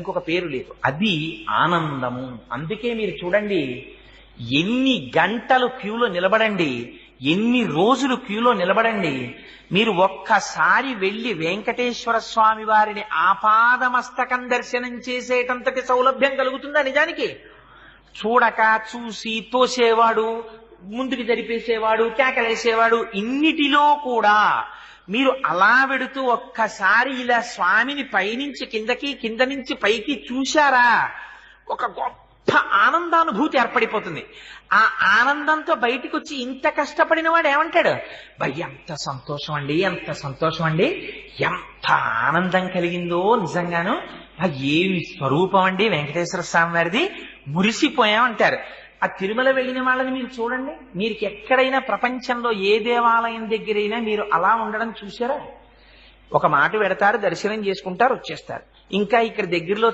ఇంకొక పేరు లేదు. అది ఆనందము. అందుకే మీరు చూడండి, ఎన్ని గంటలు క్యూలో నిలబడండి, ఎన్ని రోజులు క్యూలో నిలబడండి, మీరు ఒక్కసారి వెళ్లి వెంకటేశ్వర స్వామి వారిని ఆపాదమస్తకం దర్శనం చేసేటంతటి సౌలభ్యం కలుగుతుందా నిజానికి? చూడక చూసి తోసేవాడు, ముందుకు జరిపేసేవాడు, కేకలేసేవాడు, ఇన్నిటిలో కూడా మీరు అలా వెడుతూ ఒక్కసారి ఇలా స్వామిని పైనుంచి కిందకి, కింద నుంచి పైకి చూశారా, ఒక గొప్ప ఆనందానుభూతి ఏర్పడిపోతుంది. ఆ ఆనందంతో బయటికి వచ్చి ఇంత కష్టపడిన వాడు ఏమంటాడు? ఎంత సంతోషం అండి, ఎంత సంతోషం అండి, ఎంత ఆనందం కలిగిందో నిజంగాను, ఏమి స్వరూపం అండి వెంకటేశ్వర స్వామి వారిది, మురిసిపోయామంటారు. ఆ తిరుమల వెళ్ళిన వాళ్ళని మీరు చూడండి, మీరు ఎక్కడైనా ప్రపంచంలో ఏ దేవాలయం దగ్గరైనా మీరు అలా ఉండడం చూసారా? ఒక మాట పెడతారు, దర్శనం చేసుకుంటారు, వచ్చేస్తారు. ఇంకా ఇక్కడ దగ్గరలో